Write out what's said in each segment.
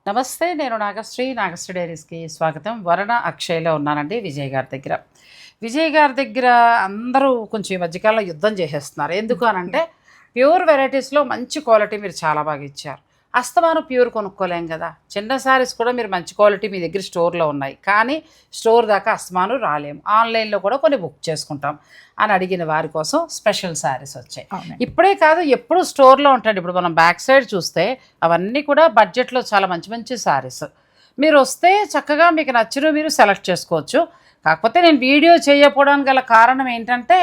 నమస్తే, నేను నాగశ్రీ డైరీస్కి స్వాగతం. వరణ అక్షయ్లో ఉన్నానండి విజయ్ గారి దగ్గర. విజయ్ గారి దగ్గర అందరూ కొంచెం ఈ మధ్యకాలంలో యుద్ధం చేసేస్తున్నారు. ఎందుకు అనంటే ప్యూర్ వెరైటీస్లో మంచి క్వాలిటీ మీరు చాలా బాగా ఇచ్చారు. అస్తమానం ప్యూర్ కొనుక్కోలేం కదా. చిన్న శారీస్ కూడా మీరు మంచి క్వాలిటీ మీ దగ్గర స్టోర్లో ఉన్నాయి, కానీ స్టోర్ దాకా అస్తమానం రాలేము. ఆన్లైన్లో కూడా కొన్ని బుక్ చేసుకుంటాం అని అడిగిన వారి కోసం స్పెషల్ శారీస్ వచ్చాయి. ఇప్పుడే కాదు, ఎప్పుడు స్టోర్లో ఉంటాయి. ఇప్పుడు మనం బ్యాక్ సైడ్ చూస్తే అవన్నీ కూడా బడ్జెట్లో చాలా మంచి మంచి శారీస్. మీరు వస్తే చక్కగా మీకు నచ్చినవి మీరు సెలెక్ట్ చేసుకోవచ్చు. కాకపోతే నేను వీడియో చేయకపోవడానికి గల కారణం ఏంటంటే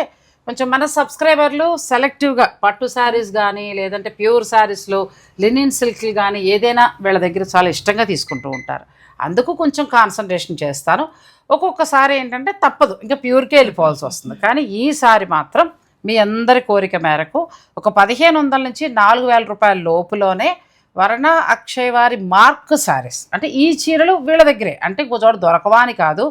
కొంచెం మన సబ్స్క్రైబర్లు సెలెక్టివ్గా పట్టు శారీస్ కానీ లేదంటే ప్యూర్ శారీస్లో లినిన్ సిల్క్లు కానీ ఏదైనా వీళ్ళ దగ్గర చాలా ఇష్టంగా తీసుకుంటూ ఉంటారు. అందుకు కొంచెం కాన్సన్ట్రేషన్ చేస్తాను. ఒక్కొక్కసారి ఏంటంటే తప్పదు, ఇంకా ప్యూర్కే వెళ్ళిపోవాల్సి వస్తుంది. కానీ ఈసారి మాత్రం మీ అందరి కోరిక మేరకు ఒక 1500 నుంచి 4000 రూపాయల లోపులోనే వరణ అక్షయ్ వారి మార్క్ శారీస్, అంటే ఈ చీరలు వీళ్ళ దగ్గరే, అంటే ఇంకో చోట దొరకవా అని కాదు,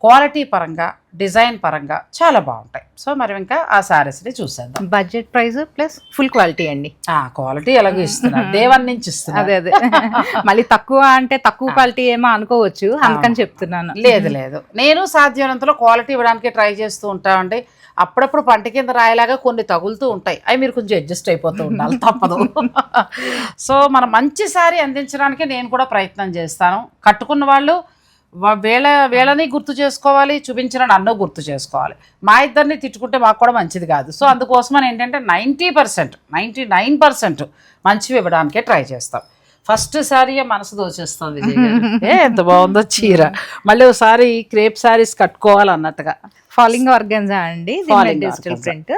క్వాలిటీ పరంగా డిజైన్ పరంగా చాలా బాగుంటాయి. సో మరి ఇంకా ఆ శారీస్ని చూసేద్దాం. Budget price plus full quality అండి. క్వాలిటీ ఎలాగో ఇస్తున్నారు, దేవన్ నుంచి ఇస్తున్నారు. అదే మళ్ళీ తక్కువ అంటే తక్కువ క్వాలిటీ ఏమో అనుకోవచ్చు, అందుకని చెప్తున్నాను. లేదు, నేను సాధ్యమైనంతలో క్వాలిటీ ఇవ్వడానికి ట్రై చేస్తూ ఉంటామండి. అప్పుడప్పుడు పంట కింద రాయలాగా కొన్ని తగులుతూ ఉంటాయి, అవి మీరు కొంచెం అడ్జస్ట్ అయిపోతూ ఉండాలి, తప్పదు. సో మన మంచి శారీ అందించడానికి నేను కూడా ప్రయత్నం చేస్తాను. కట్టుకున్న వాళ్ళు వీళ్ళని గుర్తు చేసుకోవాలి, చూపించిన నన్ను గుర్తు చేసుకోవాలి. మా ఇద్దరిని తిట్టుకుంటే మాకు కూడా మంచిది కాదు. సో అందుకోసమని ఏంటంటే 90%, 99% మంచివి ఇవ్వడానికే ట్రై చేస్తాం. ఫస్ట్ శారీ మనసు దోచేస్తుంది ఎంత బాగుందో చీర. మళ్ళీ ఒకసారి క్రేప్ శారీస్ కట్టుకోవాలన్నట్టుగా. ఫాలింగ్ ఆర్గన్జా అండి, డిజిటల్ ప్రింట్,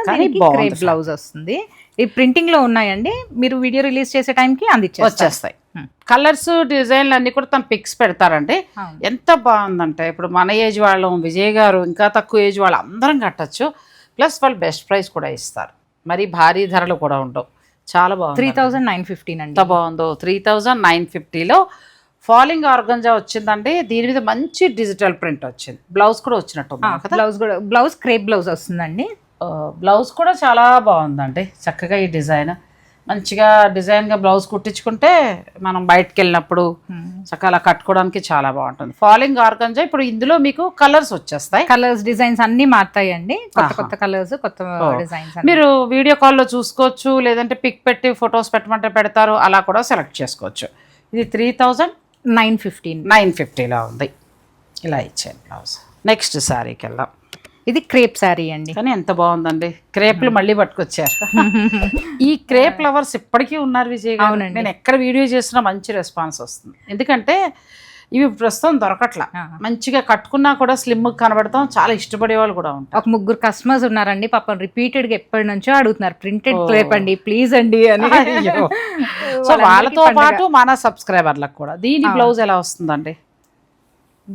క్రేప్ బ్లౌజ్ వస్తుంది. ఈ ప్రింటింగ్ లో ఉన్నాయండి. మీరు వీడియో రిలీజ్ చేసే టైంకి వచ్చేస్తాయి. కలర్స్ డిజైన్లు అన్ని కూడా తను పిక్స్ పెడతారండి. ఎంత బాగుందంటే ఇప్పుడు మన ఏజ్ వాళ్ళం, విజయ్ గారు ఇంకా తక్కువ ఏజ్ వాళ్ళు అందరం కట్టచ్చు. ప్లస్ వాళ్ళు బెస్ట్ ప్రైస్ కూడా ఇస్తారు, మరి భారీ ధరలు కూడా ఉండవు. చాలా బాగుంది. 3950 అండి. ఎంత బాగుందో. 3950లో ఫాలింగ్ ఆర్గంజా వచ్చిందండి. దీని మీద మంచి డిజిటల్ ప్రింట్ వచ్చింది. బ్లౌజ్ కూడా వచ్చినట్టు. బ్లౌజ్ క్రేప్ బ్లౌజ్ వస్తుందండి. బ్లౌజ్ కూడా చాలా బాగుందండి. చక్కగా ఈ డిజైన్ మంచిగా డిజైన్గా బ్లౌజ్ కుట్టించుకుంటే మనం బయటకు వెళ్ళినప్పుడు చక్కగా కట్టుకోవడానికి చాలా బాగుంటుంది. ఫాలింగ్ ఆర్గంజా ఇప్పుడు ఇందులో మీకు కలర్స్ వచ్చేస్తాయి. కలర్స్ డిజైన్స్ అన్నీ మారుతాయండి. కొత్త కలర్స్, కొత్త డిజైన్స్ మీరు వీడియో కాల్లో చూసుకోవచ్చు, లేదంటే పిక్ పెట్టి ఫొటోస్ పెట్టమంటే పెడతారు, అలా కూడా సెలెక్ట్ చేసుకోవచ్చు. ఇది 3950లో ఉంది. ఇలా ఇచ్చాను బ్లౌజ్. నెక్స్ట్ శారీకి వెళ్దాం. ఇది క్రేప్ శారీ అండి, కానీ ఎంత బాగుందండి. క్రేప్లు మళ్ళీ పట్టుకొచ్చారు. ఈ క్రేప్ లవర్స్ ఇప్పటికీ ఉన్నారు విజయ్ గారు. నేను ఎక్కడ వీడియో చేసినా మంచి రెస్పాన్స్ వస్తుంది. ఎందుకంటే ఇవి ప్రస్తుతం దొరకట్లా. మంచిగా కట్టుకున్నా కూడా స్లిమ్ కనబడతాం, చాలా ఇష్టపడే వాళ్ళు కూడా ఉంటారు. ఒక 3 కస్టమర్స్ ఉన్నారండి, పాపం రిపీటెడ్ గా ఎప్పటి నుంచో అడుగుతున్నారు, ప్రింటెడ్ క్రేప్ అండి ప్లీజ్ అండి అని. సో వాళ్ళతో పాటు మన సబ్స్క్రైబర్లకు కూడా. దీని బ్లౌజ్ ఎలా వస్తుందండి?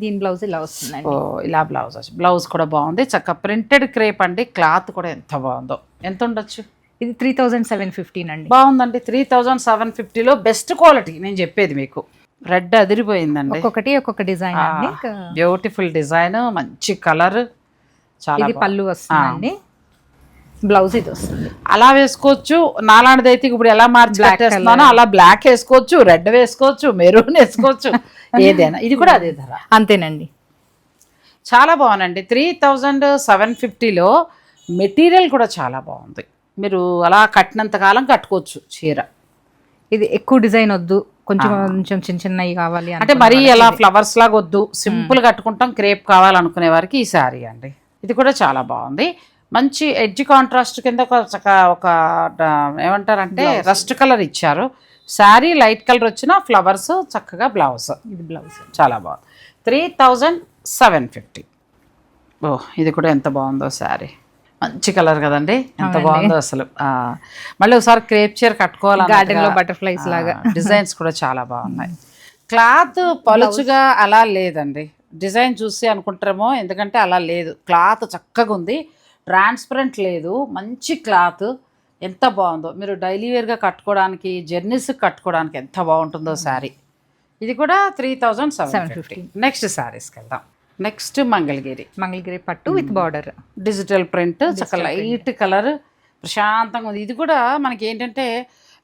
దీని బ్లౌజ్ ఇలా వస్తుందండి. ఇలా బ్లౌజ్ వచ్చి బ్లౌజ్ కూడా బాగుంది. చక్కగా ప్రింటెడ్ క్రేప్ అండి. క్లాత్ కూడా ఎంత బాగుందో. ఎంత ఉండొచ్చు? ఇది 3750 అండి. బాగుందండి. 3750లో బెస్ట్ క్వాలిటీ నేను చెప్పేది మీకు. రెడ్ అదిరిపోయిందండి. ఒక్కొక్క డిజైన్ అండి. బ్యూటిఫుల్ డిజైన్, మంచి కలర్. చాలా పళ్ళు వస్తుందండి. బ్లౌజ్ ఇది వస్తుంది. అలా వేసుకోవచ్చు. నాలాంటిదైతే ఇప్పుడు ఎలా మార్చి కట్టేస్తున్నానో అలా బ్లాక్ వేసుకోవచ్చు, రెడ్ వేసుకోవచ్చు, మెరూన్ వేసుకోవచ్చు, ఏదైనా. ఇది కూడా అదే ధర. అంతేనండి. చాలా బాగుందండి. 3750లో మెటీరియల్ కూడా చాలా బాగుంది. మీరు అలా కట్టినంత కాలం కట్టుకోవచ్చు చీర. ఇది ఎక్కువ డిజైన్ వద్దు, కొంచెం చిన్నవి కావాలి అంటే మరీ అలా ఫ్లవర్స్ లాగా వద్దు, సింపుల్ కట్టుకుంటాం, క్రేప్ కావాలనుకునే వారికి ఈ శారీ అండి. ఇది కూడా చాలా బాగుంది. మంచి ఎడ్జ్ కాంట్రాస్ట్ కింద ఒక ఏమంటారంటే రస్ట్ కలర్ ఇచ్చారు. శారీ లైట్ కలర్ వచ్చిన ఫ్లవర్స్, చక్కగా బ్లౌజ్. ఇది బ్లౌజ్ చాలా బాగుంది. 3750. ఇది కూడా ఎంత బాగుందో శారీ. మంచి కలర్ కదండి, ఎంత బాగుందో అసలు. మళ్ళీ ఒకసారి క్రేప్ చీర కట్టుకోవాలి. గార్డెన్ లో బటర్ఫ్లైస్ లాగా డిజైన్స్ కూడా చాలా బాగున్నాయి. క్లాత్ పలుచుగా అలా లేదండి. డిజైన్ చూసి అనుకుంటారేమో, ఎందుకంటే అలా లేదు. క్లాత్ చక్కగా ఉంది, ట్రాన్స్పరెంట్ లేదు, మంచి క్లాత్. ఎంత బాగుందో. మీరు డైలీ వేర్గా కట్టుకోవడానికి, జర్నీస్కి కట్టుకోవడానికి ఎంత బాగుంటుందో శారీ. ఇది కూడా 3750. నెక్స్ట్ శారీస్కి వెళ్దాం. నెక్స్ట్ మంగళగిరి పట్టు విత్ బార్డర్, డిజిటల్ ప్రింట్, చక్క లైట్ కలర్, ప్రశాంతంగా ఉంది. ఇది కూడా మనకి ఏంటంటే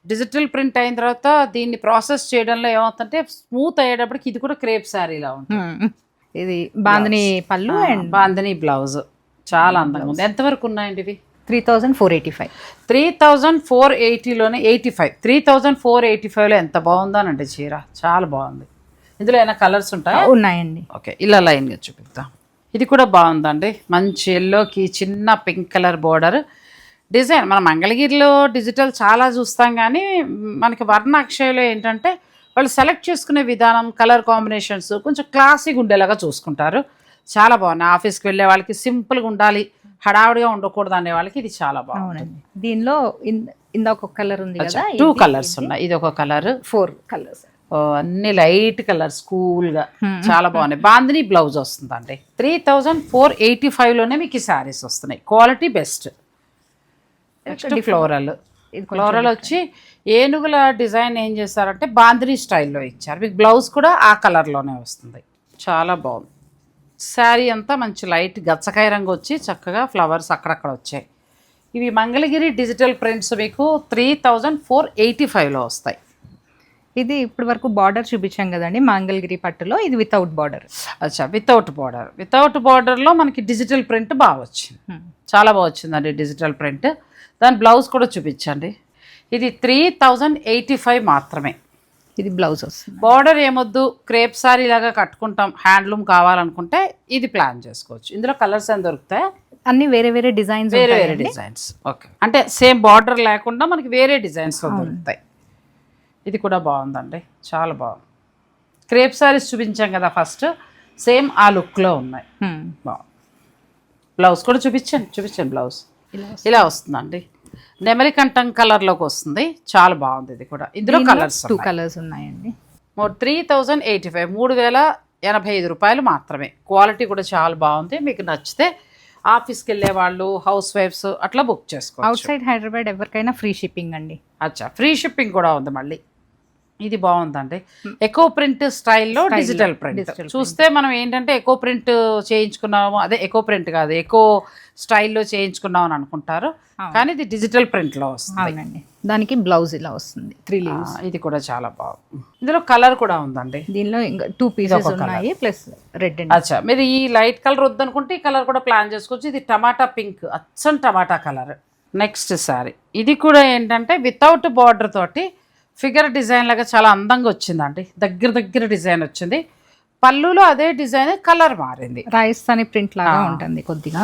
డిజిటల్ ప్రింట్ అయిన తర్వాత దీన్ని ప్రాసెస్ చేయడంలో ఏమవుతుందంటే స్మూత్ అయ్యేటప్పటికి ఇది కూడా క్రేప్ శారీలా ఉంటుంది. ఇది బాందిని పళ్ళు అండ్ బాందిని బ్లౌజ్ చాలా అందంగా ఉంది. ఎంతవరకు ఉన్నాయండి ఇవి? 3485. 3480లోనే 85, 3485లో ఎంత బాగుందానండి చీర, చాలా బాగుంది. ఇందులో ఏమైనా కలర్స్ ఉంటాయా? ఉన్నాయండి. ఓకే, ఇలా లైన్గా చూపిద్దాం. ఇది కూడా బాగుందండి, మంచి ఎల్లోకి చిన్న పింక్ కలర్ బోర్డర్ డిజైన్. మన మంగళగిరిలో డిజిటల్ చాలా చూస్తాం, కానీ మనకి వర్ణ అక్షయలో ఏంటంటే వాళ్ళు సెలెక్ట్ చేసుకునే విధానం, కలర్ కాంబినేషన్స్ కొంచెం క్లాసీగా ఉండేలాగా చూసుకుంటారు. చాలా బాగున్నాయి. ఆఫీస్కి వెళ్ళే వాళ్ళకి సింపుల్గా ఉండాలి, హడావుడిగా ఉండకూడదు అనే వాళ్ళకి ఇది చాలా బాగుంది. దీనిలో ఇందాక ఒక కలర్ ఉంది కదా, 2 కలర్స్ ఉన్నాయి. ఇది ఒక కలర్, 4 కలర్స్, అన్ని లైట్ కలర్స్ కూల్గా చాలా బాగున్నాయి. బాందిని బ్లౌజ్ వస్తుందండి. 3485లోనే మీకు ఈ శారీస్ వస్తున్నాయి. Quality best. Next floral. Floral వచ్చి ఏనుగుల డిజైన్ ఏం చేస్తారంటే బాందిని స్టైల్లో ఇచ్చారు. మీకు బ్లౌజ్ కూడా ఆ కలర్లోనే వస్తుంది. చాలా బాగుంది. శారీ అంతా మంచి లైట్ గచ్చకాయ రంగు వచ్చి చక్కగా ఫ్లవర్స్ అక్కడక్కడ వచ్చాయి. ఇవి మంగళగిరి డిజిటల్ ప్రింట్స్ మీకు 3485లో వస్తాయి. ఇది ఇప్పటి వరకు బార్డర్ చూపించాం కదండి మంగళగిరి పట్టులో, ఇది వితౌట్ బార్డర్. అచ్చా, వితౌట్ బార్డర్. వితౌట్ బార్డర్లో మనకి డిజిటల్ ప్రింట్ బాగా వచ్చింది, చాలా బాగా వచ్చిందండి డిజిటల్ ప్రింట్. దాని బ్లౌజ్ కూడా చూపించండి. ఇది 3085 మాత్రమే. ఇది బ్లౌజ్ వస్తుంది. బార్డర్ ఏమొద్దు, క్రేప్ సారీ లాగా కట్టుకుంటాం, హ్యాండ్లూమ్ కావాలనుకుంటే ఇది ప్లాన్ చేసుకోవచ్చు. ఇందులో కలర్స్ ఏం దొరుకుతాయి? అన్ని వేరే వేరే డిజైన్స్, వేరే వేరే డిజైన్స్. ఓకే, అంటే సేమ్ బార్డర్ లేకుండా మనకి వేరే డిజైన్స్లో దొరుకుతాయి. ఇది కూడా బాగుందండి, చాలా బాగుంది. క్రేప్ సారీస్ చూపించాం కదా ఫస్ట్, సేమ్ ఆ లుక్లో ఉన్నాయి. బాగుంది. బ్లౌజ్ కూడా చూపించండి బ్లౌజ్ ఇలా వస్తుందండి. నెమలి కంఠం కలర్లోకి వస్తుంది, చాలా బాగుంది. ఇది కూడా ఇందులో కలర్స్ 2 కలర్స్ ఉన్నాయండి. 3085, 3085 రూపాయలు మాత్రమే. క్వాలిటీ కూడా చాలా బాగుంది. మీకు నచ్చితే ఆఫీస్కి వెళ్ళే వాళ్ళు, హౌస్ వైఫ్స్ అట్లా బుక్ చేసుకోవచ్చు. అవుట్ సైడ్ హైదరాబాద్ ఎవరికైనా ఫ్రీ షిప్పింగ్ అండి. అచ్చా, ఫ్రీ షిప్పింగ్ కూడా ఉంది. మళ్ళీ ఇది బాగుందండి. ఎకో ప్రింట్ స్టైల్లో డిజిటల్ ప్రింట్. చూస్తే మనం ఏంటంటే ఎకో ప్రింట్ చేయించుకున్నాము, అదే ఎకో ప్రింట్ కాదు, ఎకో స్టైల్లో చేయించుకున్నాం అని అనుకుంటారు, కానీ ఇది డిజిటల్ ప్రింట్లో వస్తుంది. అవునండి, దానికి బ్లౌజ్ ఇలా వస్తుంది 3 leaves. ఇది కూడా చాలా బాగుంది. ఇందులో కలర్ కూడా ఉందండి. దీనిలో ఇంకా 2 pieces ఉన్నాయి, ప్లస్ రెడ్. అచ్చా, మీరు ఈ లైట్ కలర్ వద్దనుకుంటే ఈ కలర్ కూడా ప్లాన్ చేసుకోవచ్చు. ఇది టమాటా పింక్, అచ్చం టమాటా కలర్. నెక్స్ట్ సారీ, ఇది కూడా ఏంటంటే వితౌట్ బార్డర్ తోటి ఫిగర్ డిజైన్ లాగా చాలా అందంగా వచ్చిందండి. దగ్గర డిజైన్ వచ్చింది. పళ్ళులో అదే డిజైన్, కలర్ మారింది. రాజస్థానీ ప్రింట్ లాగా ఉంటుంది కొద్దిగా.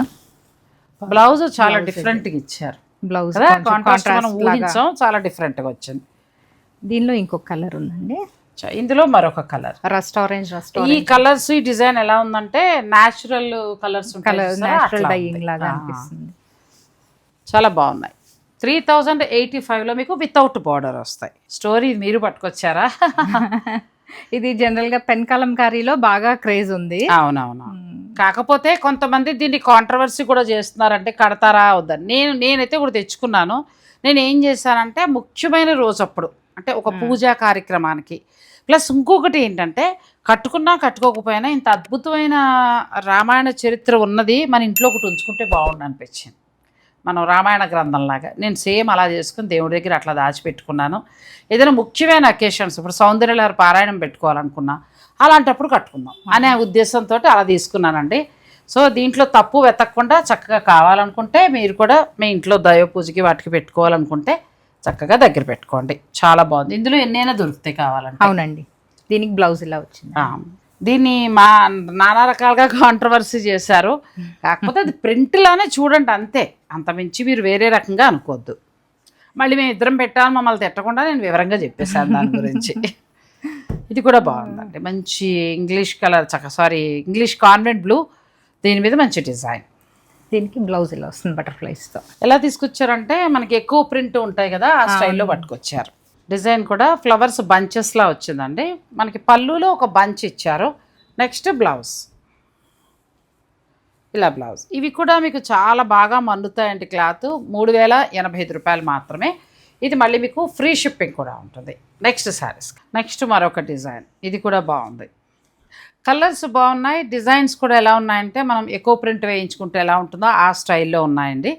బ్లౌజ్ చాలా డిఫరెంట్గా ఇచ్చారు. బ్లౌజ్ కాంట్రాస్ట్ మనం ఊహించాం, చాలా డిఫరెంట్గా వచ్చింది. దీనిలో ఇంకొక కలర్ ఉందండి. ఇందులో మరొక కలర్, రస్ట్ ఆరెంజ్. ఈ కలర్స్, ఈ డిజైన్ ఎలా ఉందంటే న్యాచురల్ కలర్స్, న్యాచురల్ డైయింగ్ లాగా అనిపిస్తుంది. చాలా బాగున్నాయి. 3085లో మీకు వితౌట్ బార్డర్ వస్తాయి. స్టోరీ మీరు పట్టుకొచ్చారా? ఇది జనరల్ గా పెన్ కలంకారీలో బాగా క్రేజ్ ఉంది. అవునవును. కాకపోతే కొంతమంది దీన్ని కాంట్రవర్సీ కూడా చేస్తున్నారంటే కడతారా వద్దని. నేనైతే కూడా తెచ్చుకున్నాను. నేను ఏం చేశానంటే ముఖ్యమైన రోజు అప్పుడు, అంటే ఒక పూజా కార్యక్రమానికి, ప్లస్ ఇంకొకటి ఏంటంటే కట్టుకున్నా కట్టుకోకపోయినా ఇంత అద్భుతమైన రామాయణ చరిత్ర ఉన్నది మన ఇంట్లో ఒకటి ఉంచుకుంటే బాగుండు అనిపించింది. మనం రామాయణ గ్రంథంలాగా నేను సేమ్ అలా చేసుకుని దేవుడి దగ్గర అట్లా దాచిపెట్టుకున్నాను. ఏదైనా ముఖ్యమైన అకేషన్స్, ఇప్పుడు సౌందర్యలహరి పారాయణం పెట్టుకోవాలనుకున్నా, అలాంటప్పుడు కట్టుకుందాం అనే ఉద్దేశంతో అలా తీసుకున్నానండి. సో దీంట్లో తప్పు వెతకకుండా చక్కగా కావాలనుకుంటే మీరు కూడా మీ ఇంట్లో దైవ పూజకి వాటికి పెట్టుకోవాలనుకుంటే చక్కగా దగ్గర పెట్టుకోండి. చాలా బాగుంది. ఇందులో ఎన్నైనా దొరుకుతాయి కావాలంటే. అవునండి, దీనికి బ్లౌజ్ ఇలా వచ్చింది. దీన్ని నానా రకాలుగా కాంట్రవర్సీ చేశారు. కాకపోతే అది ప్రింట్లానే చూడండి అంతే, అంత మించి మీరు వేరే రకంగా అనుకోవద్దు. మళ్ళీ మేము ఇద్దరం పెట్టాము, మమ్మల్ని తిట్టకుండా నేను వివరంగా చెప్పేశాను దాని గురించి. ఇది కూడా బాగుందండి, మంచి English colour, English convent blue, దీని మీద మంచి డిజైన్. దీనికి బ్లౌజ్ ఇలా వస్తుంది బటర్ఫ్లైస్తో. ఎలా తీసుకొచ్చారంటే మనకి ఎక్కువ ప్రింట్ ఉంటాయి కదా, ఆ స్టైల్లో పట్టుకొచ్చారు. డిజైన్ కూడా ఫ్లవర్స్ బంచెస్లా వచ్చిందండి. మనకి పళ్ళులో ఒక బంచ్ ఇచ్చారు. నెక్స్ట్ బ్లౌజ్, ఇలా బ్లౌజ్. ఇవి కూడా మీకు చాలా బాగా మన్నుతాయండి. క్లాత్ 3085 రూపాయలు మాత్రమే. ఇది మళ్ళీ మీకు ఫ్రీ షిప్పింగ్ కూడా ఉంటుంది. నెక్స్ట్ శారీస్, నెక్స్ట్ మరొక డిజైన్. ఇది కూడా బాగుంది. కలర్స్ బాగున్నాయి. డిజైన్స్ కూడా ఎలా ఉన్నాయంటే మనం ఎకో ప్రింట్ వేయించుకుంటే ఎలా ఉంటుందో ఆ స్టైల్లో ఉన్నాయండి.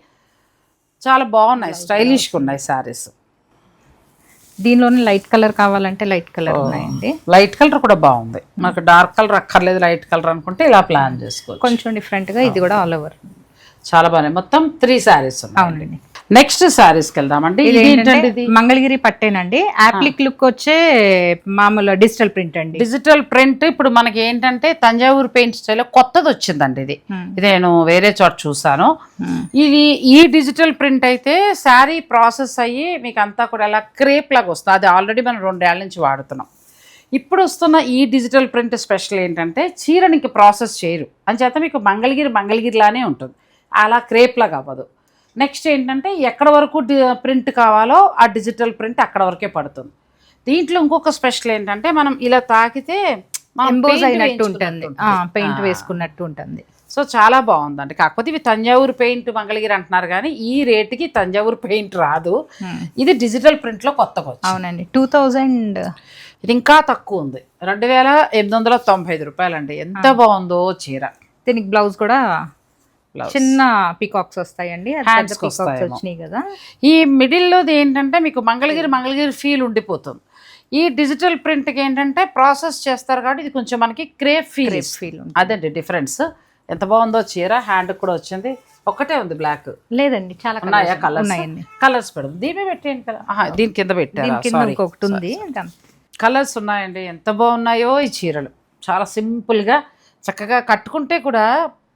చాలా బాగున్నాయి, స్టైలిష్గా ఉన్నాయి శారీస్. దీనిలోనే లైట్ కలర్ కావాలంటే లైట్ కలర్ ఉన్నాయండి. లైట్ కలర్ కూడా బాగుంది. మనకు డార్క్ కలర్ అక్కర్లేదు, లైట్ కలర్ అనుకుంటే ఇలా ప్లాన్ చేసుకోవచ్చు. కొంచెం డిఫరెంట్ గా ఇది కూడా ఆల్ ఓవర్ చాలా బాగున్నాయి. మొత్తం 3 శారీస్ ఉన్నాయి. అవునండి. నెక్స్ట్ శారీస్కి వెళ్దామండి. ఇది ఇది ఏంటంటే ఏంటండి? ఇది మంగళగిరి పట్టేనండి. యాప్లిక్ లుక్ వచ్చే మామూలు డిజిటల్ ప్రింట్ అండి. డిజిటల్ ప్రింట్ ఇప్పుడు మనకి ఏంటంటే తంజావూరు పెయింట్ స్టైల్ కొత్తది వచ్చిందండి. ఇది నేను వేరే చోట చూసాను. ఇది ఈ డిజిటల్ ప్రింట్ అయితే శారీ ప్రాసెస్ అయ్యి మీకు అంతా కూడా ఎలా క్రేప్ లాగా వస్తుంది. అది ఆల్రెడీ మనం 2 ఏళ్ల నుంచి వాడుతున్నాం. ఇప్పుడు వస్తున్న ఈ డిజిటల్ ప్రింట్ స్పెషల్ ఏంటంటే చీరని ఇంక ప్రాసెస్ చేయరు అని చేత మీకు మంగళగిరిలానే ఉంటుంది, అలా క్రేప్ లాగా అవ్వదు. నెక్స్ట్ ఏంటంటే ఎక్కడ వరకు ప్రింట్ కావాలో ఆ డిజిటల్ ప్రింట్ అక్కడ వరకే పడుతుంది. దీంట్లో ఇంకొక స్పెషల్ ఏంటంటే మనం ఇలా తాకితే ఎంబోజ్ అయినట్టు ఉంటుంది, పెయింట్ వేసుకున్నట్టు ఉంటుంది. సో చాలా బాగుందండి. కాకపోతే ఇవి తంజావూరు పెయింట్ మంగళగిరి అంటున్నారు కానీ ఈ రేటుకి తంజావూరు పెయింట్ రాదు. ఇది డిజిటల్ ప్రింట్లో కొత్తగా వచ్చింది. అవునండి. 2000 ఇది ఇంకా తక్కువ ఉంది, 2895 రూపాయలండి. ఎంత బాగుందో చీర. దీనికి బ్లౌజ్ కూడా చిన్న పికాక్స్ వస్తాయండి, హ్యాండ్స్ వచ్చినాయి కదా. ఈ మిడిల్లోది ఏంటంటే మీకు మంగళగిరి ఫీల్ ఉండిపోతుంది. ఈ డిజిటల్ ప్రింట్కి ఏంటంటే ప్రాసెస్ చేస్తారు కాబట్టి ఇది కొంచెం మనకి క్రేప్ ఫీల్ అదండి డిఫరెన్స్. ఎంత బాగుందో చీర. హ్యాండ్ కూడా వచ్చింది. ఒక్కటే ఉంది బ్లాక్ లేదండి, చాలా ఉన్నాయా కలర్స్ పెడదు. దీని పెట్టేయండి కదా, దీని కింద పెట్టారు. ఒకటి ఉంది, కలర్స్ ఉన్నాయండి. ఎంత బాగున్నాయో ఈ చీరలు. చాలా సింపుల్గా చక్కగా కట్టుకుంటే కూడా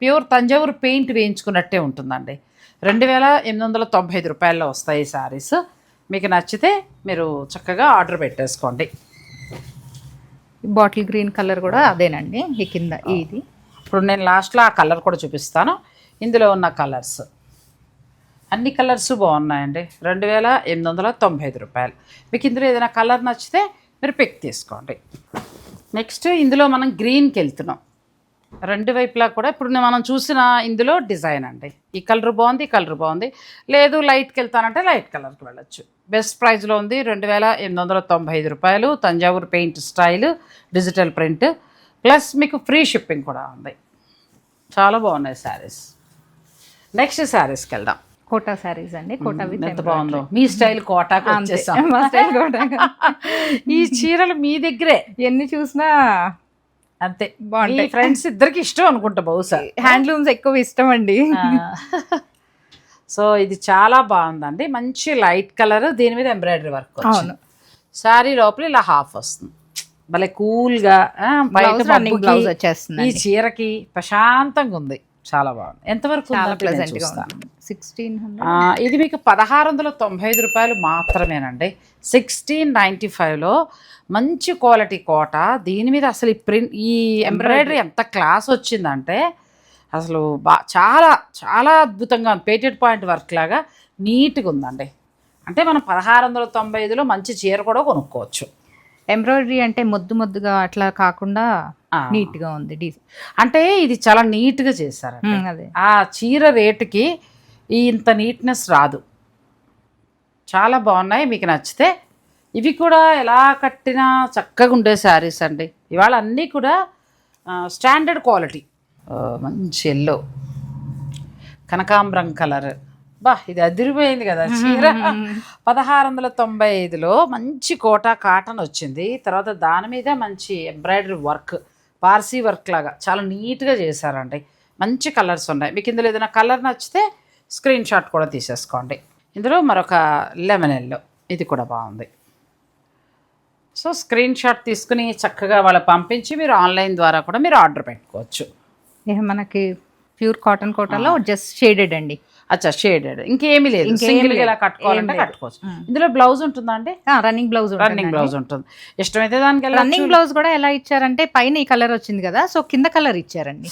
ప్యూర్ తంజావూరు పెయింట్ వేయించుకున్నట్టే ఉంటుందండి. 2895 రూపాయల్లో వస్తాయి ఈ శారీస్. మీకు నచ్చితే మీరు చక్కగా ఆర్డర్ పెట్టేసుకోండి. బాటిల్ గ్రీన్ కలర్ కూడా అదేనండి. ఈ కింద ఇది ఇప్పుడు నేను లాస్ట్లో ఆ కలర్ కూడా చూపిస్తాను. ఇందులో ఉన్న కలర్స్ అన్ని కలర్స్ బాగున్నాయండి. 2895 రూపాయలు. మీకు ఇందులో ఏదైనా కలర్ నచ్చితే మీరు పిక్ తీసుకోండి. నెక్స్ట్ ఇందులో మనం గ్రీన్కి వెళ్తున్నాం. 2 వైపులా కూడా ఇప్పుడు మనం చూసిన ఇందులో డిజైన్ అండి. ఈ కలర్ బాగుంది, ఈ కలర్ బాగుంది. లేదు లైట్కి వెళ్తానంటే లైట్ కలర్కి వెళ్ళొచ్చు. బెస్ట్ ప్రైస్లో ఉంది. 2895 రూపాయలు. Thanjavur paint style digital print plus మీకు ఫ్రీ షిప్పింగ్ కూడా ఉంది. చాలా బాగున్నాయి శారీస్. నెక్స్ట్ శారీస్కి వెళ్దాం. కోటా శారీస్ అండి. కోటా విత్ ఎంత బాగుందో. మీ స్టైల్ కోటాకి వచ్చేసాం. ఈ చీరలు మీ దగ్గరే ఎన్ని చూసినా అంతే బాగుంటాయి. ఫ్రెండ్స్ ఇద్దరికి ఇష్టం అనుకుంటా బహుశా. హ్యాండ్లూమ్స్ ఎక్కువ ఇష్టం అండి. సో ఇది చాలా బాగుందండి. మంచి లైట్ కలర్, దీని మీద ఎంబ్రాయిడరీ వర్క్ వచ్చింది. శారీ లోపల ఇలా హాఫ్ వస్తుంది. భలే కూల్గా వచ్చేస్తుంది. ఈ చీరకి ప్రశాంతంగా ఉంది. చాలా బాగుంది. ఎంతవరకు? 1600. ఇది మీకు 1695 రూపాయలు మాత్రమేనండి. 1695లో మంచి క్వాలిటీ కోట. దీని మీద అసలు ఈ ప్రింట్, ఈ ఎంబ్రాయిడరీ ఎంత క్లాస్ వచ్చిందంటే అసలు చాలా చాలా అద్భుతంగా ఉంది. పేటెడ్ పాయింట్ వర్క్ లాగా నీట్గా ఉందండి. అంటే మనం 1695లో మంచి చీర కూడా కొనుక్కోవచ్చు. ఎంబ్రాయిడరీ అంటే మొద్దుగా అట్లా కాకుండా నీట్గా ఉంది. అంటే ఇది చాలా నీట్గా చేశారండి. అదే ఆ చీర రేటుకి ఇంత నీట్నెస్ రాదు. చాలా బాగున్నాయి. మీకు నచ్చితే ఇవి కూడా ఎలా కట్టినా చక్కగా ఉండే శారీస్ అండి. ఇవాళ అన్నీ కూడా స్టాండర్డ్ క్వాలిటీ. మంచి ఎల్లో, కనకాంబరం కలర్. ఇది అదిరిపోయింది కదా చీర. 1695లో మంచి కోటా కాటన్ వచ్చింది. తర్వాత దాని మీద మంచి ఎంబ్రాయిడరీ వర్క్, పార్సీ వర్క్ లాగా చాలా నీట్గా చేశారండి. మంచి కలర్స్ ఉన్నాయి. మీకు ఇందులో ఏదైనా కలర్ నచ్చితే స్క్రీన్ షాట్ కూడా తీసేసుకోండి. ఇందులో మరొక లెమన్ ఎల్లో, ఇది కూడా బాగుంది. సో స్క్రీన్ షాట్ తీసుకుని చక్కగా వాళ్ళు పంపించి మీరు ఆన్లైన్ ద్వారా కూడా మీరు ఆర్డర్ పెట్టుకోవచ్చు. మనకి ప్యూర్ కాటన్ కోటాలో జస్ట్ షేడెడ్ అండి. అచ్చా షేడెడ్, ఇంకేమీ లేదు. సింగిల్ ఇలా కట్టుకోవాలంటే కట్టుకోవచ్చు. ఇందులో బ్లౌజ్ ఉంటుందా అండి? రన్నింగ్ బ్లౌజ్ ఉంటుంది. ఇష్టమైతే దానికి రన్నింగ్ బ్లౌజ్ కూడా ఎలా ఇచ్చారంటే పైన ఈ కలర్ వచ్చింది కదా, సో కింద కలర్ ఇచ్చారండి.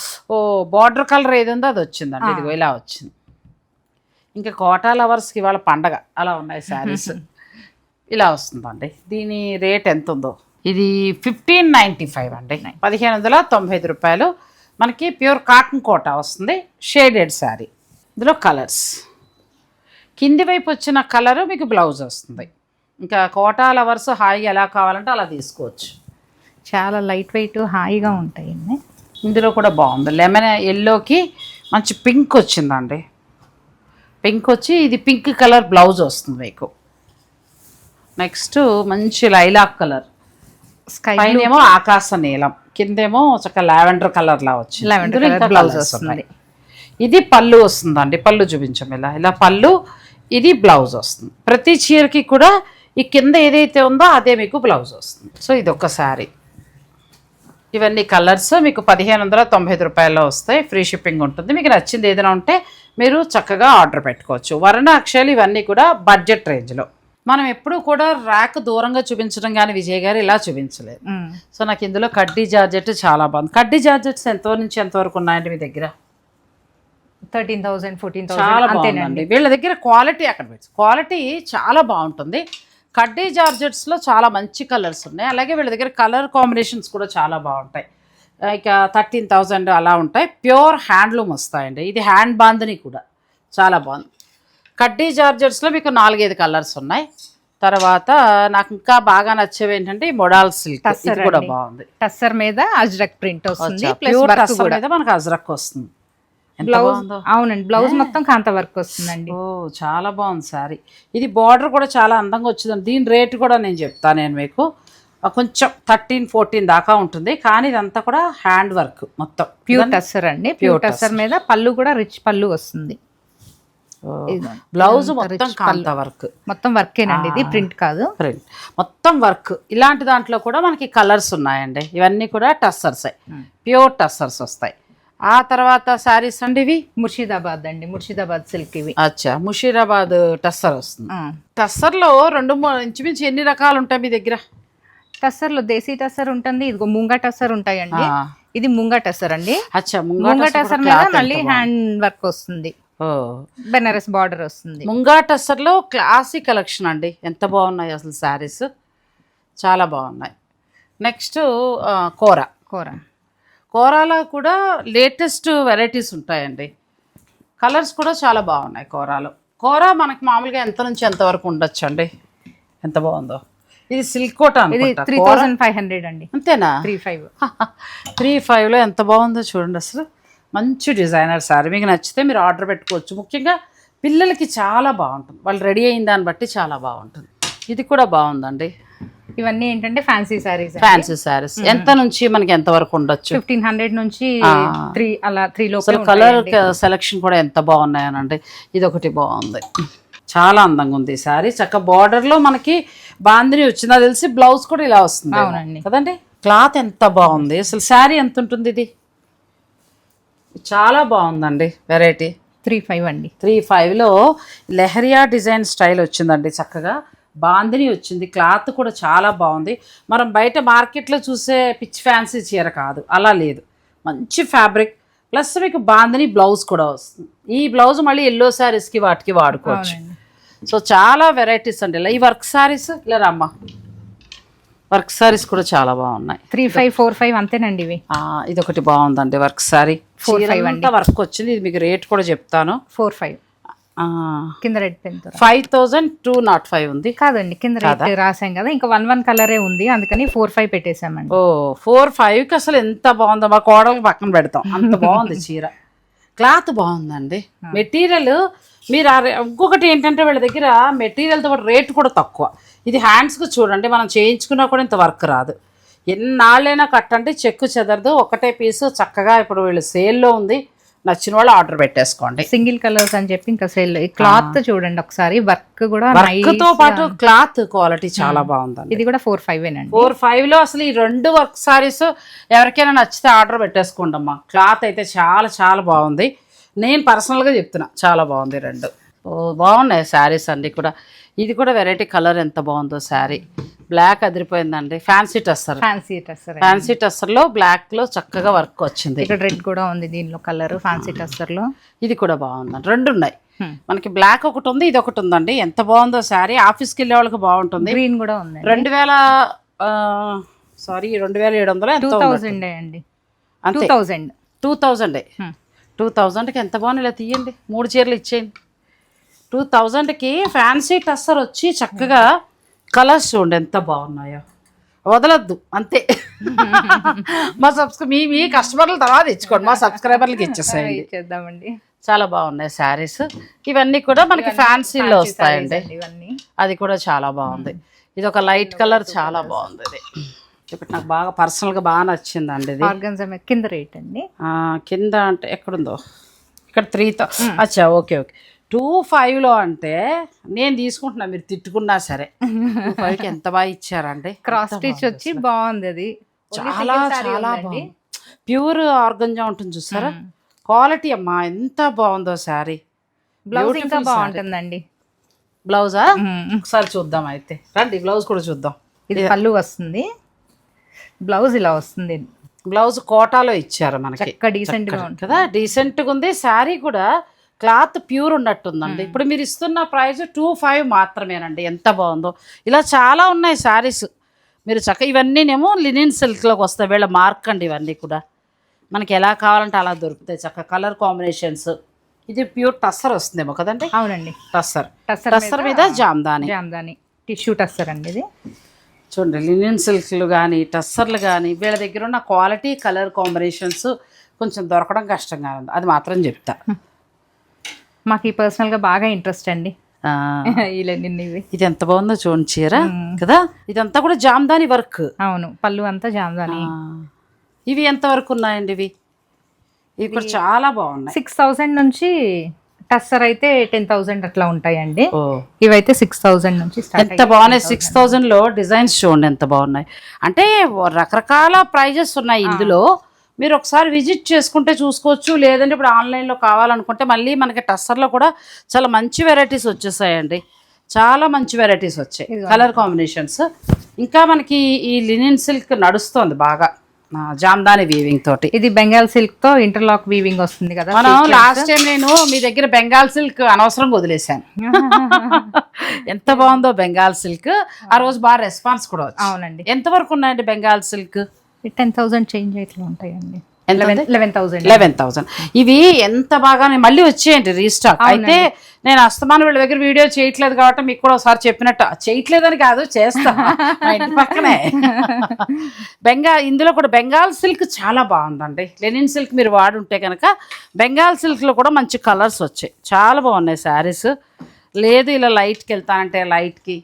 బార్డర్ కలర్ ఏది ఉందో అది వచ్చిందండి. ఇదిగో ఇలా వచ్చింది. ఇంకా కోటా లవర్స్కి ఇవాళ పండగ అలా ఉన్నాయి శారీస్. ఇలా వస్తుందండి. దీని రేట్ ఎంత ఉందో, ఇది 1595 అండి. 1595 రూపాయలు. మనకి ప్యూర్ కాటన్ కోటా వస్తుంది. షేడెడ్ శారీ. ఇందులో కలర్స్, కింది వైపు వచ్చిన కలరు మీకు బ్లౌజ్ వస్తుంది. ఇంకా కోటా లవర్స్ హాయిగా ఎలా కావాలంటే అలా తీసుకోవచ్చు. చాలా లైట్ వెయిట్ హాయిగా ఉంటాయండి. ఇందులో కూడా బాగుంది. లెమన్ ఎల్లోకి మంచి పింక్ వచ్చిందండి. పింక్ వచ్చి ఇది పింక్ కలర్ బ్లౌజ్ వస్తుంది మీకు. నెక్స్ట్ మంచి లైలాక్ కలర్, స్కై పైన ఏమో ఆకాశ నీలం, కిందేమో చక్క లావెండర్ కలర్ లా వచ్చింది. లావెండర్ ఇందులో ఇంకా బ్లౌజ్ colours వస్తుంది. ఉన్నాయి. ఇది పళ్ళు వస్తుందండి, పళ్ళు చూపించాం ఇలా పళ్ళు, ఇది బ్లౌజ్ వస్తుంది. ప్రతి చీరకి కూడా ఈ కింద ఏదైతే ఉందో అదే మీకు బ్లౌజ్ వస్తుంది. సో ఇది ఒక శారీ. ఇవన్నీ కలర్స్ మీకు 1595 రూపాయల్లో వస్తాయి. ఫ్రీ షిప్పింగ్ ఉంటుంది. మీకు నచ్చింది ఏదైనా ఉంటే మీరు చక్కగా ఆర్డర్ పెట్టుకోవచ్చు. వర్ణ అక్షయలు ఇవన్నీ కూడా బడ్జెట్ రేంజ్లో. మనం ఎప్పుడూ కూడా ర్యాక్ దూరంగా చూపించడం కానీ విజయ్ గారు ఇలా చూపించలేదు. సో నాకు ఇందులో కడ్డీ జార్జెట్ చాలా బాగుంది. కడ్డీ జార్జెట్స్ ఎంతో నుంచి ఎంతవరకు ఉన్నాయండి మీ దగ్గర? 13,000 14,000 చాలా అంతేనండి. బాగుందండి. వీళ్ళ దగ్గర క్వాలిటీ అక్కడ పెట్టి క్వాలిటీ చాలా బాగుంటుంది. కడ్డీ జార్జెట్స్లో చాలా మంచి కలర్స్ ఉన్నాయి. అలాగే వీళ్ళ దగ్గర కలర్ కాంబినేషన్స్ కూడా చాలా బాగుంటాయి. ఇక 13,000 అలా ఉంటాయి. ప్యూర్ హ్యాండ్లూమ్ వస్తాయండి. ఇది హ్యాండ్ బాందని కూడా చాలా బాగుంది. కడ్డీ జార్జెట్స్లో మీకు 4-5 కలర్స్ ఉన్నాయి. తర్వాత నాకు ఇంకా బాగా నచ్చేవి ఏంటంటే ఈ మొడాల్ సిల్క్, ఇది కూడా బాగుంది. టస్సర్ మీద అజ్రక్ ప్రింట్ వస్తుంది, ప్లస్ ప్యూర్ వర్క్ టస్సర్ కూడా. మీద మనకు అజ్రక్ వస్తుంది. ఎంత బ్లౌజ్ బాగుందో. అవునండి, బ్లౌజ్ మొత్తం కాంత వర్క్ వస్తుందండి. ఓ చాలా బాగుంది సారీ. ఇది బార్డర్ కూడా చాలా అందంగా వచ్చింది. దీని రేట్ కూడా నేను చెప్తాను నేను మీకు. కొంచెం 13-14 దాకా ఉంటుంది. కానీ ఇదంతా కూడా హ్యాండ్ వర్క్ మొత్తం. ప్యూర్ టస్సర్ అండి. ప్యూర్ టస్సర్ మీద పళ్ళు కూడా రిచ్ పళ్ళు వస్తుంది. బ్లౌజ్ మొత్తం కాంతా వర్క్, మొత్తం వర్కేనండి. ఇది ప్రింట్ కాదు, ప్రింట్ మొత్తం వర్క్. ఇలాంటి దాంట్లో కూడా మనకి కలర్స్ ఉన్నాయండి. ఇవన్నీ కూడా టస్సర్స్, ప్యూర్ టస్సర్స్ వస్తాయి. ఆ తర్వాత శారీస్ అండి ఇవి ముర్షిదాబాద్ అండి, ముర్షిదాబాద్ సిల్క్ ఇవి. అచ్చా, ముషీరాబాద్ టస్సర్ వస్తుంది. టస్సర్లో 2-3 ఇంచుమించు ఎన్ని రకాలు ఉంటాయి మీ దగ్గర? టస్సర్ లో దేశీ టస్సర్ ఉంటుంది, ఇదిగో ముంగా టస్సర్ ఉంటాయండి. ఇది ముంగా టస్సర్ అండి. అచ్చా, ముంగా టస్సర్ మీద మళ్ళీ హ్యాండ్ వర్క్ వస్తుంది. ఓ బెనారస్ బార్డర్ వస్తుంది. ముంగా టస్సర్లో క్లాసిక్ కలెక్షన్ అండి. ఎంత బాగున్నాయి అసలు శారీస్, చాలా బాగున్నాయి. నెక్స్ట్ కోరా. కోరాలో కూడా లేటెస్ట్ వెరైటీస్ ఉంటాయండి. కలర్స్ కూడా చాలా బాగున్నాయి కోరాలో. కోరా మనకి మామూలుగా ఎంత నుంచి ఎంత వరకు ఉండొచ్చు అండి? ఎంత బాగుందో. ఇది సిల్క్ కోట, ఇది 3,500 అండి. అంతేనా? 3,500 ఎంత బాగుందో చూడండి అసలు. మంచి డిజైనర్ శారీ. మీకు నచ్చితే మీరు ఆర్డర్ పెట్టుకోవచ్చు. ముఖ్యంగా పిల్లలకి చాలా బాగుంటుంది. వాళ్ళు రెడీ అయిన దాన్ని బట్టి చాలా బాగుంటుంది. ఇది కూడా బాగుందండి. ఇవన్నీ ఏంటంటే ఫ్యాన్సీ శారీస్. ఫ్యాన్సీ శారీస్ ఎంత నుంచి మనకి ఎంత వరకు ఉండొచ్చు? 1,500 నుంచి 3 లోపు. అసలు కలర్ సెలెక్షన్ కూడా ఎంత బాగున్నాయనండి. ఇది ఒకటి బాగుంది, చాలా అందంగా ఉంది ఈ శారీ. చక్క బార్డర్ లో మనకి బాందిని వచ్చిందా తెలిసి, బ్లౌజ్ కూడా ఇలా వస్తుంది. అవునండి కదండి. క్లాత్ ఎంత బాగుంది అసలు. శారీ ఎంత ఉంటుంది ఇది? చాలా బాగుందండి వెరైటీ. 3,500 అండి. 3,500లో లెహరియా డిజైన్ స్టైల్ వచ్చిందండి. చక్కగా బాందిని వచ్చింది. క్లాత్ కూడా చాలా బాగుంది. మనం బయట మార్కెట్లో చూసే పిచ్ ఫ్యాన్సీ చీర కాదు, అలా లేదు. మంచి ఫ్యాబ్రిక్ ప్లస్ మీకు బాందిని బ్లౌజ్ కూడా వస్తుంది. ఈ బ్లౌజ్ మళ్ళీ ఎల్లో శారీస్కి వాటికి వాడుకోవచ్చు. సో చాలా వెరైటీస్ అండి. ఇలా ఈ వర్క్ శారీస్ ఇలా రమ్మ వర్క్ శారీస్ కూడా చాలా బాగున్నాయి. 3,500 4,500 అంతేనండి ఇవి. ఇది ఒకటి బాగుందండి వర్క్ శారీ. 4,500 వర్క్ వచ్చింది. ఇది మీకు రేట్ కూడా చెప్తాను. 4,500 కింద రెడ్ పెన్ 5,205 ఉంది కాదండి, కింద రేట్ రాసాం కదా. ఇంకా 1 కలరే ఉంది, అందుకని 4,500 పెట్టేసామండి. ఓ 4,500కి అసలు ఎంత బాగుందో. మా కోడలకు పక్కన పెడతాం, అంత బాగుంది చీర. క్లాత్ బాగుందండి. మెటీరియల్ మీరు ఇంకొకటి ఏంటంటే వీళ్ళ దగ్గర మెటీరియల్తో పాటు రేట్ కూడా తక్కువ. ఇది హ్యాండ్స్కి చూడండి, మనం చేయించుకున్నా కూడా ఇంత వర్క్ రాదు. ఎన్నాళ్ళైనా కట్టండి, చెక్కు చెదరదు. ఒకటే పీసు చక్కగా ఇప్పుడు వీళ్ళు సేల్లో ఉంది. నచ్చిన వాళ్ళు ఆర్డర్ పెట్టేసుకోండి. సింగిల్ కలర్స్ అని చెప్పి ఇంకా సేల్. క్లాత్ చూడండి ఒకసారి, వర్క్ కూడా తో పాటు క్లాత్ క్వాలిటీ చాలా బాగుందండి. ఇది కూడా 4,500 అండి. 4,500లో అసలు ఈ 2 వర్క్ సారీస్ ఎవరికైనా నచ్చితే ఆర్డర్ పెట్టేసుకోండి అమ్మా. క్లాత్ అయితే చాలా చాలా బాగుంది. నేను పర్సనల్గా చెప్తున్నా, చాలా బాగుంది 2. బాగున్నాయి శారీస్ అన్నీ కూడా. ఇది కూడా వెరైటీ కలర్ ఎంత బాగుందో శారీ. బ్లాక్ అదిరిపోయిందండి. ఫ్యాన్సీ టస్సర్లో బ్లాక్లో చక్కగా వర్క్ వచ్చింది. ఇక్కడ రెడ్ కూడా ఉంది దీనిలో కలర్ ఫ్యాన్సీ టస్సర్లో. ఇది కూడా బాగుందండి. 2 ఉన్నాయి మనకి. బ్లాక్ ఒకటి ఉంది, ఇది ఒకటి ఉందండి. ఎంత బాగుందో శారీ. ఆఫీస్కి వెళ్ళే వాళ్ళకి బాగుంటుంది. గ్రీన్ కూడా ఉంది. 2,700 2,000 అండి. 2,000కి ఎంత బాగుంది. ఇలా తీయండి, 3 చీరలు ఇచ్చేయండి. 2,000కి ఫ్యాన్సీ టస్సర్ వచ్చి చక్కగా కలర్స్ చూడండి ఎంత బాగున్నాయో. వదలొద్దు అంతే. మా మీ కస్టమర్ల తర్వాత ఇచ్చుకోండి, మా సబ్స్క్రైబర్లకి ఇచ్చేసేయండి. చాలా బాగున్నాయి శారీస్. ఇవన్నీ కూడా మనకి ఫ్యాన్సీలో వస్తాయండి. అది కూడా చాలా బాగుంది. ఇది ఒక లైట్ కలర్ చాలా బాగుంది. ఇది ఇప్పుడు నాకు బాగా పర్సనల్గా బాగా నచ్చిందండి. ఇది ఆర్గన్జా కింద రేట్ అండి. కింద అంటే ఎక్కడుందో ఇక్కడ 3,000. అచ్చా ఓకే 2,500 అంటే నేను తీసుకుంటున్నా, మీరు తిట్టుకున్నా సరే 2,500కి ఎంత బాగా ఇచ్చారండి. క్రాస్ స్టిచ్ వచ్చి బాగుంది. అది చాలా చాలా బాగుంది. ప్యూర్ ఆర్గంజా ఉంటుంది చూసారా, క్వాలిటీ అమ్మా ఎంత బాగుందో శారీ. బ్లౌజ్ ఇంకా బాగుంటుందండి. బ్లౌజా ఒకసారి చూద్దాం అయితే, రండి బ్లౌజ్ కూడా చూద్దాం. ఇది పళ్ళు వస్తుంది, బ్లౌజ్ ఇలా వస్తుంది. బ్లౌజ్ కోటాలో ఇచ్చారు మనకి, డీసెంట్ గా ఉంటుంది కదా, డీసెంట్గా ఉంది. శారీ కూడా క్లాత్ ప్యూర్ ఉన్నట్టుందండి. ఇప్పుడు మీరు ఇస్తున్న ప్రైస్ 2,500 మాత్రమేనండి. ఎంత బాగుందో. ఇలా చాలా ఉన్నాయి శారీస్. మీరు ఇవన్నీనేమో లినిన్ సిల్క్లోకి వస్తాయి. వీళ్ళ మార్క్ అండి ఇవన్నీ కూడా. మనకి ఎలా కావాలంటే అలా దొరుకుతాయి చక్క కలర్ కాంబినేషన్స్. ఇది ప్యూర్ టస్సర్ వస్తుందేమో కదండి. అవునండి, టస్సర్ మీద జామ్దాని టిష్యూ టస్సర్ అండి ఇది. చూడండి లినిన్ సిల్క్లు కానీ టస్సర్లు కానీ వీళ్ళ దగ్గర ఉన్న క్వాలిటీ కలర్ కాంబినేషన్స్ కొంచెం దొరకడం కష్టంగా ఉంది, అది మాత్రం చెప్తా. మాకు పర్సనల్గా బాగా ఇంట్రెస్ట్ అండి ఇవి. ఇది ఎంత బాగుందో చూడండి చీర కదా. ఇదంతా కూడా జామ్దాని వర్క్. అవును, పళ్ళు అంతా జామ్దాని. ఇవి ఎంత వరకు ఉన్నాయండి? ఇవి కూడా చాలా బాగున్నాయి. 6,000 నుంచి టస్సర్ అయితే 10,000 అట్లా ఉంటాయండి. ఇవైతే 6,000 నుంచి ఎంత బాగున్నాయి. 6,000లో డిజైన్స్ చూడండి ఎంత బాగున్నాయి. అంటే రకరకాల ప్రైజెస్ ఉన్నాయి ఇందులో. మీరు ఒకసారి విజిట్ చేసుకుంటే చూసుకోవచ్చు. లేదంటే ఇప్పుడు ఆన్లైన్లో కావాలనుకుంటే మళ్ళీ మనకి టస్సర్లో కూడా చాలా మంచి వెరైటీస్ వచ్చేసాయండి. చాలా మంచి వెరైటీస్ వచ్చాయి, కలర్ కాంబినేషన్స్. ఇంకా మనకి ఈ లినిన్ సిల్క్ నడుస్తుంది బాగా, జామ్దాని వీవింగ్ తోటి. ఇది బెంగాల్ సిల్క్ తో ఇంటర్లాక్ వీవింగ్ వస్తుంది కదా. మనం లాస్ట్ టైం నేను మీ దగ్గర బెంగాల్ సిల్క్ అనవసరంగా వదిలేశాను. ఎంత బాగుందో బెంగాల్ సిల్క్. ఆ రోజు బాగా రెస్పాన్స్ కూడా వచ్చింది. అవునండి. ఎంత వరకు ఉన్నాయండి బెంగాల్ సిల్క్? 10,000 చేంజ్ అయితే ఉంటాయండి. 11,000. ఇవి ఎంత బాగా మళ్ళీ వచ్చేయండి రీస్టాక్. అయితే నేను అస్తమానం వీళ్ళ దగ్గర వీడియో చేయట్లేదు కాబట్టి మీకు కూడా ఒకసారి చెప్పినట్టు, చేయట్లేదని కాదు చేస్తా, మా ఇంటి పక్కనే. ఇందులో కూడా బెంగాల్ సిల్క్ చాలా బాగుందండి. లెనిన్ సిల్క్ మీరు వాడుంటే కనుక బెంగాల్ సిల్క్లో కూడా మంచి కలర్స్ వచ్చాయి, చాలా బాగున్నాయి శారీస్. లేదు ఇలా లైట్కి వెళ్తానంటే లైట్కి,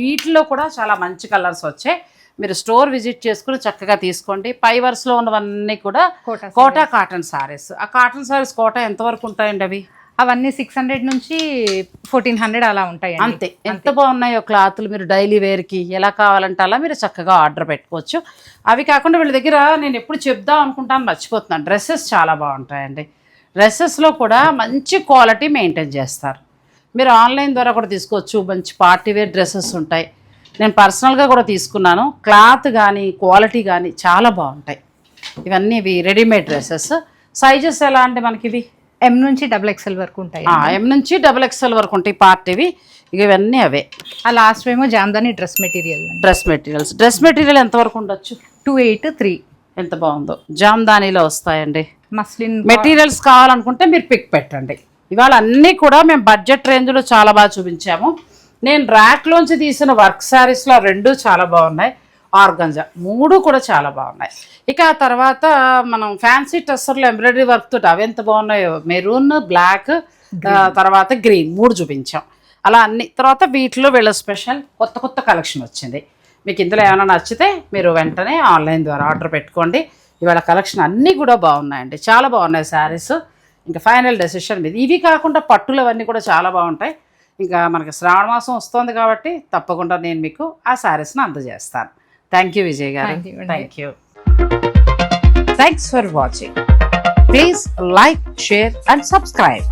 వీటిలో కూడా చాలా మంచి కలర్స్ వచ్చాయి. మీరు స్టోర్ విజిట్ చేసుకుని చక్కగా తీసుకోండి. పై వరుసలో ఉన్నవన్నీ కూడా కోటా కాటన్ సారీస్. ఆ కాటన్ సారీస్ కోటా ఎంతవరకు ఉంటాయండి అవి? అవన్నీ 600 నుంచి 1,400 అలా ఉంటాయి. అంతే. ఎంత బాగున్నాయో క్లాతులు. మీరు డైలీ వేర్కి ఎలా కావాలంటే అలా మీరు చక్కగా ఆర్డర్ పెట్టుకోవచ్చు. అవి కాకుండా వీళ్ళ దగ్గర నేను ఎప్పుడు చెప్దాం అనుకుంటాను మర్చిపోతున్నాను, డ్రెస్సెస్ చాలా బాగుంటాయండి. డ్రెస్సెస్లో కూడా మంచి క్వాలిటీ మెయింటైన్ చేస్తారు. మీరు ఆన్లైన్ ద్వారా కూడా తీసుకోవచ్చు. మంచి పార్టీ వేర్ డ్రెస్సెస్ ఉంటాయి. నేను పర్సనల్గా కూడా తీసుకున్నాను. క్లాత్ కానీ క్వాలిటీ కానీ చాలా బాగుంటాయి. ఇవన్నీ ఇవి రెడీమేడ్ డ్రెస్సెస్. సైజెస్ ఎలా అంటే మనకి ఇవి M నుంచి XXL వరకు ఉంటాయి. M నుంచి XXL వరకు ఉంటాయి పార్టీవి. ఇక ఇవన్నీ అవే. ఆ లాస్ట్ ఏమో Jamdani dress materials. Dress material ఎంతవరకు ఉండొచ్చు? 283. ఎంత బాగుందో. జామ్దానీలో వస్తాయండి. మస్లిన్ మెటీరియల్స్ కావాలనుకుంటే మీరు పిక్ పెట్టండి. ఇవాళ అన్నీ కూడా మేము బడ్జెట్ రేంజ్లో చాలా బాగా చూపించాము. నేను ర్యాక్లోంచి తీసిన వర్క్ శారీస్లో 2 చాలా బాగున్నాయి. ఆర్గంజా 3 కూడా చాలా బాగున్నాయి. ఇక ఆ తర్వాత మనం ఫ్యాన్సీ టస్సర్లో ఎంబ్రాయిడరీ వర్క్ తోటి అవి ఎంత బాగున్నాయో. మెరూన్, బ్లాక్, తర్వాత గ్రీన్ 3 చూపించాం. అలా అన్ని. తర్వాత వీటిలో వీళ్ళ స్పెషల్ కొత్త కలెక్షన్ వచ్చింది. మీకు ఇందులో ఏమైనా నచ్చితే మీరు వెంటనే ఆన్లైన్ ద్వారా ఆర్డర్ పెట్టుకోండి. ఇవాళ కలెక్షన్ అన్నీ కూడా బాగున్నాయండి, చాలా బాగున్నాయి శారీస్. ఇంకా ఫైనల్ డెసిషన్ మీద. ఇవి కాకుండా పట్టులు అవన్నీ కూడా చాలా బాగుంటాయి. ఇంకా మనకి శ్రావణ మాసం వస్తుంది కాబట్టి తప్పకుండా నేను మీకు ఆ శారీస్ని అందజేస్తాను. థ్యాంక్ యూ విజయ్ గారు. Thank you. Thanks for watching. Please like, share and subscribe.